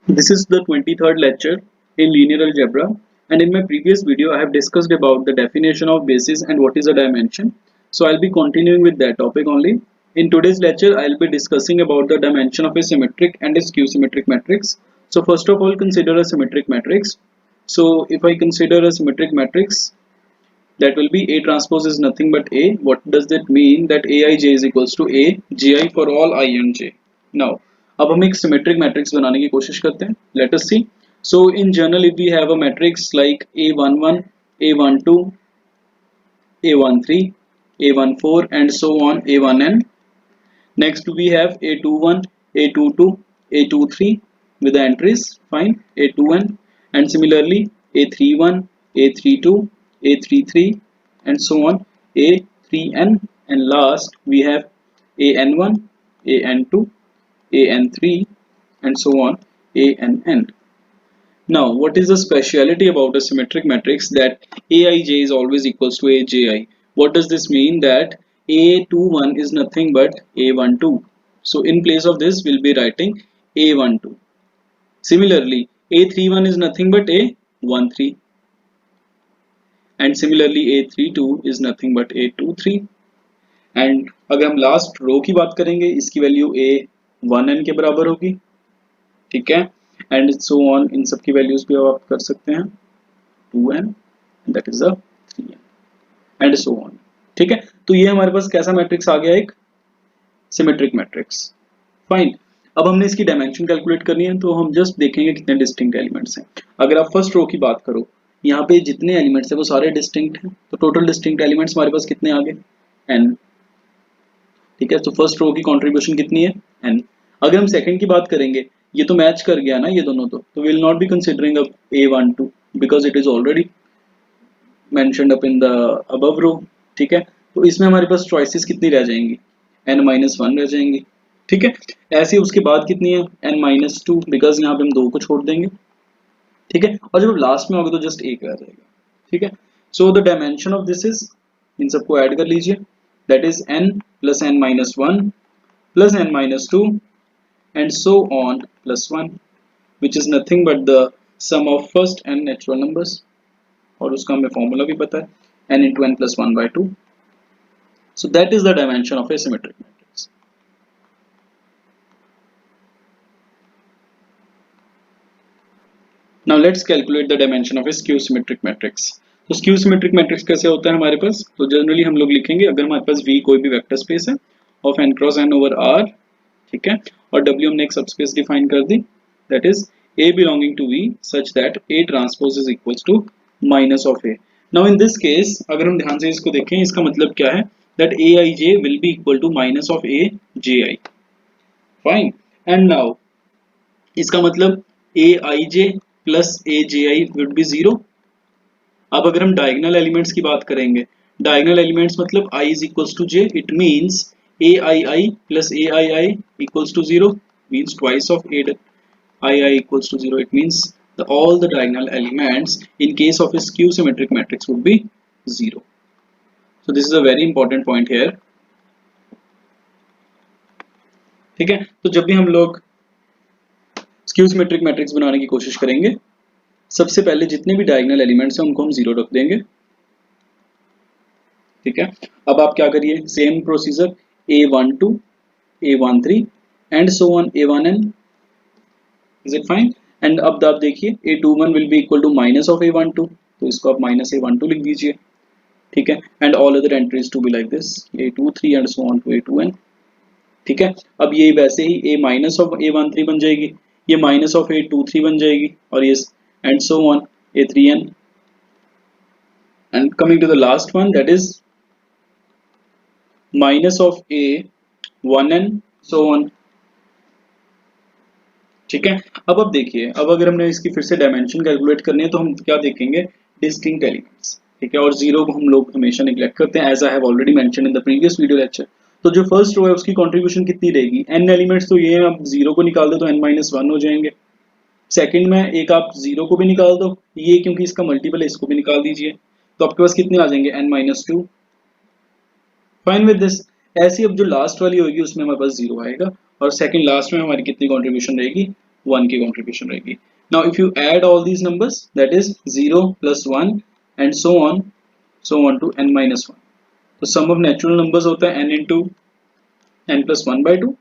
This is the 23rd lecture in linear algebra, and in my previous video I have discussed about the definition of basis and what is a dimension. So I'll be continuing with that topic only. In today's lecture I'll be discussing about the dimension of a symmetric and a skew symmetric matrix. So first of all, consider a symmetric matrix. So if I consider a symmetric matrix, that will be A transpose is nothing but A. What does that mean? That Aij is equals to A, Gi for all I and J. Now, अब हम एक symmetric matrix बनाने की कोशिश करते हैं. Let us see. So in general, if we have a matrix like A11, A12, A13, A14, and so on, A1n. Next we have A21, A22, A23 with the entries, fine, A2n, and similarly A31, A32, A33, and so on, A3n, and last we have AN1, AN2, AN3, and so on, ANN. Now, what is the speciality about a symmetric matrix? That Aij is always equals to Aji. What does this mean? That A21 is nothing but A12. So in place of this, we'll be writing A12. Similarly, A31 is nothing but A13. And similarly, A32 is nothing but A23. And अगर हम last row की बात करेंगे, इसकी value A1n के बराबर होगी, ठीक है, एंड सो ऑन. इन सब की वैल्यूज भी आप कर सकते हैं 2n, that is the 3n and so on. ठीक है, तो ये हमारे पास कैसा मैट्रिक्स आ गया? एक सिमेट्रिक मैट्रिक्स. फाइन. अब हमने इसकी डायमेंशन कैलकुलेट करनी है, तो हम जस्ट देखेंगे कितने डिस्टिंक्ट एलिमेंट्स हैं. अगर आप फर्स्ट रो की बात करो, यहाँ पे जितने एलिमेंट्स हैं वो सारे डिस्टिंक्ट हैं, तो टोटल डिस्टिंक्ट एलिमेंट्स हमारे पास कितने आ गए? n. ठीक है, तो फर्स्ट रो की कंट्रीब्यूशन कितनी है? n. अगर हम सेकंड की बात करेंगे, ये तो मैच कर गया ना ये दोनों, तो will not be considering up A12 because it is already mentioned up in the above row. ठीक है, तो इसमें हमारे पास चॉइसेस कितनी रह जाएंगी? n-1 रह जाएंगी. ठीक है, ऐसे उसके बाद कितनी है? n-2 बिकॉज यहाँ पे हम 2 को छोड़ देंगे. ठीक है, और जब लास्ट में होगा तो जस्ट 1 रह जाएगा. ठीक है, so the dimension of this is, इन सबको ऐड कर लीजिए, that is n plus n-1 plus n-2 and so on plus 1, which is nothing but the sum of first n natural numbers, और उसका हमें फॉर्मूला भी पता है, n into n plus 1 by 2. So that is the dimension of a symmetric matrix. Now let's calculate the dimension of a skew symmetric matrix. तो skew symmetric matrix कैसे होता है हमारे पास? तो जनरली हम लोग लिखेंगे, अगर हमारे पास V कोई भी वेक्टर स्पेस है of n cross n over R, ठीक है, और W हमने एक सबस्पेस डिफाइन कर दी, that is A belonging to V such that A transpose is equals to minus of A. Now in this case, अगर हम ध्यान से इसको देखें, इसका मतलब क्या है? That Aij will be equal to minus of Aji. Fine. And now इसका मतलब Aij plus Aji would be 0. अब अगर हम डायगोनल एलिमेंट्स की बात करेंगे, डायगोनल एलिमेंट्स मतलब I is equals to J, it means Aii plus Aii equals to 0, means twice of Aii equals to 0. It means all the diagonal elements in case of a skew symmetric matrix would be 0. So this is a very important point here. ठीक है, तो जब भी हम लोग skew symmetric matrix बनाने की कोशिश करेंगे, सबसे पहले जितने भी डायगोनल एलिमेंट्स हैं उनको हम 0 रख देंगे. ठीक है, अब आप क्या करिए, same procedure A12, A13 and so on A1n. Is it fine? And अब आप देखिए A21 will be equal to minus of A12, तो इसको आप माइनस A12 लिख दीजिए. ठीक है, and all other entries to be like this A23 and so on to A2n. ठीक है, अब ये वैसे ही A माइनस ऑफ A13 बन जाएगी, ये माइनस ऑफ A23 बन जाएगी, और ये and so on A3n. And coming to the last one, that is minus of A1n so on. ठीक है, अब देखिए, अब अगर हमने इसकी फिर से डायमेंशन कैलकुलेट करनी है तो हम क्या देखेंगे? Distinct elements. ठीक है, और 0 को हम लोग हमेशा निगलेक्ट करते हैं, as I have already mentioned in the previous video lecture. तो जो फर्स्ट रो है उसकी कंट्रीब्यूशन कितनी रहेगी? n एलिमेंट्स तो ये है, अब 0 को निकाल दो तो n-1 हो जाएंगे. सेकंड में एक आप 0 को भी निकाल दो, ये क्योंकि इसका मल्टीपल है इसको भी निकाल दीजिए, तो आपके पास कितने आ जाएंगे? n-2. Fine with this. ऐसी अब जो लास्ट वाली होगी उसमें हमारे पास 0 आएगा, और सेकंड लास्ट में हमारी कितनी कंट्रीब्यूशन रहेगी? 1 की कंट्रीब्यूशन रहेगी. Now if you add all these numbers that is 0 plus 1 and so on to n minus 1. तो सम ऑफ नेचुरल नंबर्स होता है n into n plus 1 by 2.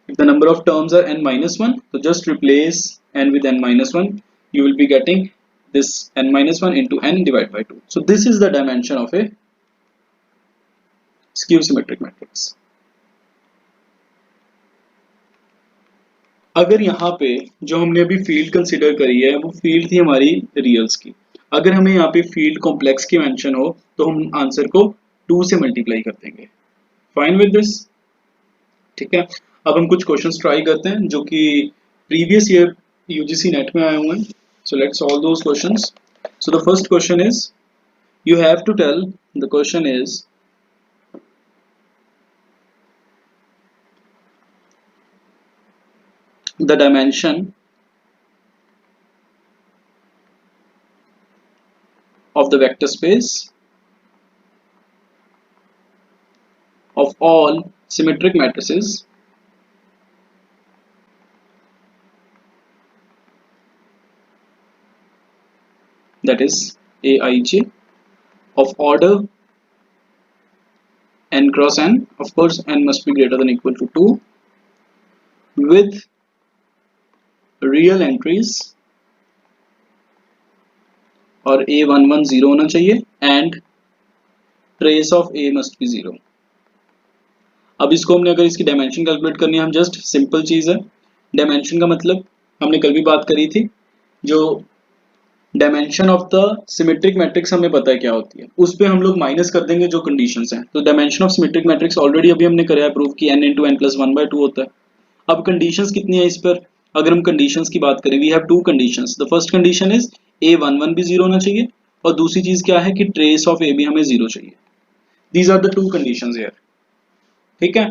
If the number of terms are n minus 1, so just replace n with n minus 1. You will be getting this n minus 1 into n divided by 2. So this is the dimension of a skew symmetric matrix. अगर यहाँ पे जो हमने अभी field consider करी है वो field थी हमारी रियल्स की. अगर हमें यहाँ पे फील्ड कॉम्प्लेक्स की मेंशन हो तो हम आंसर को 2 से मल्टीप्लाई कर देंगे. Fine with this. ठीक है, अब हम कुछ क्वेश्चंस ट्राई करते हैं जो कि प्रीवियस ईयर यूजीसी नेट में आए हुए हैं. So let's solve those questions. So the first question is, you have to tell, the question is the dimension of the vector space of all symmetric matrices that is Aij of order n cross n. Of course n must be greater than or equal to 2 with real entries और A11 0 होना चाहिए and trace of A must be 0. अब इसको हमने अगर इसकी dimension calculate करनी है, हम जस्ट सिंपल चीज है. डायमेंशन का मतलब हमने कल भी बात करी थी, जो dimension of the symmetric matrix हमें पता है क्या होती है, उस पर हम लोग माइनस कर देंगे जो कंडीशंस हैं. तो dimension of symmetric matrix already अभी हमने कराया प्रूव कि n into n plus 1 by 2 होता है. अब कंडीशंस कितनी है इस पर, अगर हम कंडीशंस की बात करें, we have two conditions. The first condition is A11 भी 0 होना चाहिए और दूसरी चीज क्या है कि ट्रेस ऑफ A भी हमें 0 चाहिए. These are the two conditions here. ठीक है,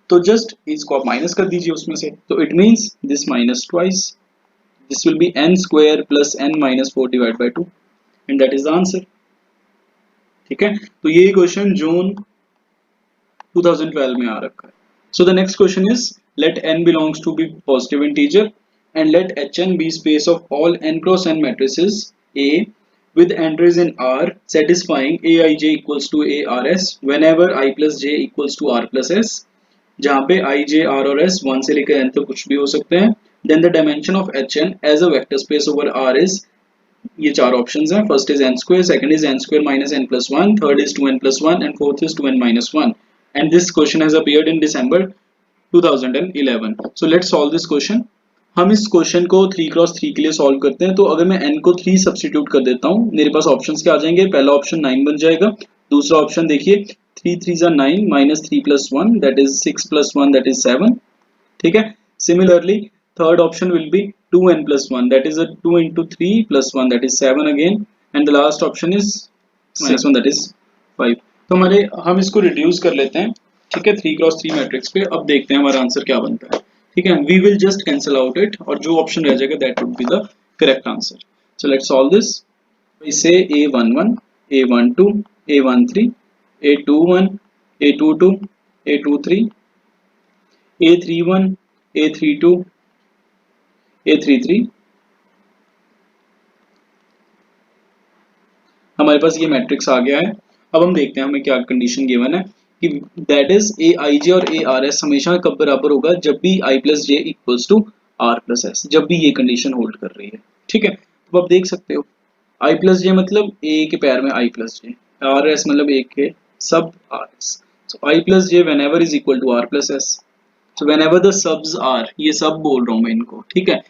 तो जस्ट इसको आप माइनस कर दीजिए उसमें से. तो it means this minus twice, this will be n square plus n minus 4 divide by 2 and that is the answer. ठीक है, तो ये क्वेश्चन जून 2012 में आ रखा है. So the next question is, let n belongs to be positive integer and let Hn be space of all n cross n matrices A with entries in R satisfying Aij equals to ARS whenever I plus j equals to R plus S, जहाँ पे I, J, R और S 1 से लेकर n तक कुछ भी हो सकते हैं. Then the dimension of Hn as a vector space over R is, ये चार ऑप्शंस हैं. First is n square, second is n square minus n plus 1, third is 2n plus 1 and fourth is 2n minus 1. And this question has appeared in December 2011. So let's solve this question. हम इस question को 3 cross 3 के लिए solve करते हैं. तो अगर मैं n को 3 सब्स्टिट्यूट कर देता हूँ, मेरे पास ऑप्शंस क्या आ जाएंगे. पहला ऑप्शन 9 बन जाएगा. दूसरा ऑप्शन देखिए 3 3 जा 9 minus 3 plus 1 that is 6 plus 1 that is 7. ठीक है, similarly third option will be 2n plus 1 that is a 2 into 3 plus 1 that is 7 again and the last option is minus 1 that is 5. तो हमारे हम इसको reduce कर लेते हैं. ठीक है, 3 क्रॉस 3 मैट्रिक्स पे. अब देखते हैं हमारा आंसर क्या बनता है. ठीक है, we will just cancel out it और जो ऑप्शन रह जाएगा that would be the correct answer. So let's solve this. इसे A11 A12 A13 A21 A22 A23 A31 A32 A33, हमारे पास ये मैट्रिक्स आ गया है. अब हम देखते हैं हमें क्या कंडीशन गिवन है कि दैट इज Aij और ARS हमेशा कब बराबर होगा, जब भी I plus J equals to R plus S, जब भी ये कंडीशन होल्ड कर रही है. ठीक है, तो आप देख सकते हो I प्लस जे मतलब A के पैर में I प्लस जे, RS मतलब A के सब RS. So I plus J whenever is equal to R plus S. So whenever the सबs आर, ये सब बोल रहा हूँ मैं इनको. ठीक है,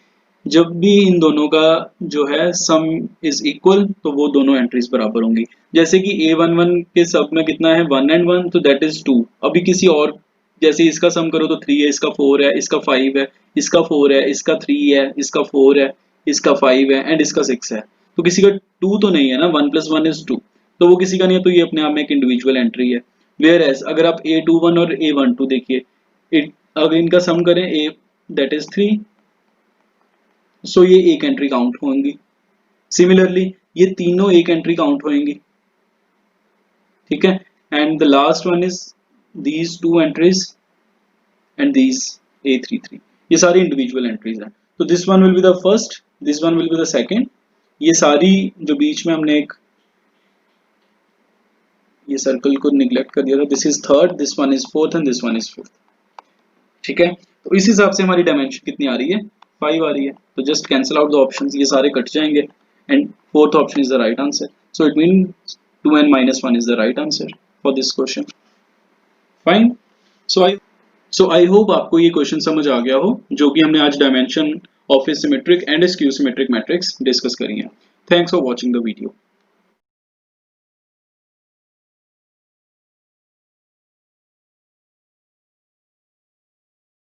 जब भी इन दोनों का जो है सम इज इक्वल तो वो दोनों एंट्रीज बराबर होंगी. जैसे कि A11 के सब में कितना है 1 and 1 तो दैट इज 2. अभी किसी और जैसे इसका सम करो तो 3 है, इसका 4 है, इसका 5 है, इसका 4 है, इसका 3 है, इसका 4 है, इसका 5 है एंड इसका 6 है. तो किसी का 2 तो नहीं है ना, 1 प्लस 1 इज 2, तो वो किसी का नहीं है. तो ये अपने आप में एक इंडिविजुअल एंट्री है. वेयर एज अगर आप A21 और A12 देखिए, अगर इनका सम करें A दैट इज 3, सो ये एक एंट्री काउंट होंगी. सिमिलरली ये तीनों एक एंट्री काउंट होंगी. ठीक है, and the last one is these 2 entries and these A33. ये सारी इंडिविजुअल एंट्रीज हैं। तो this one will be the first, this one will be the second, ये सारी जो बीच में हमने एक ये सर्कल को निग्लेक्ट कर दिया था, this is third, this one is fourth and this one is fifth. ठीक है, तो इस हिसाब से हमारी डायमेंशन कितनी आ रही है, 5 आ रही है। तो just cancel out the options, ये सारे कट जाएंगे and fourth option is the right answer. So it means 2n minus 1 is the right answer for this question. Fine. So I hope आपको ये क्वेश्चन समझ आ गया हो, जो कि हमने आज dimension of A symmetric and skew symmetric matrix discuss करी है। Thanks for watching the video.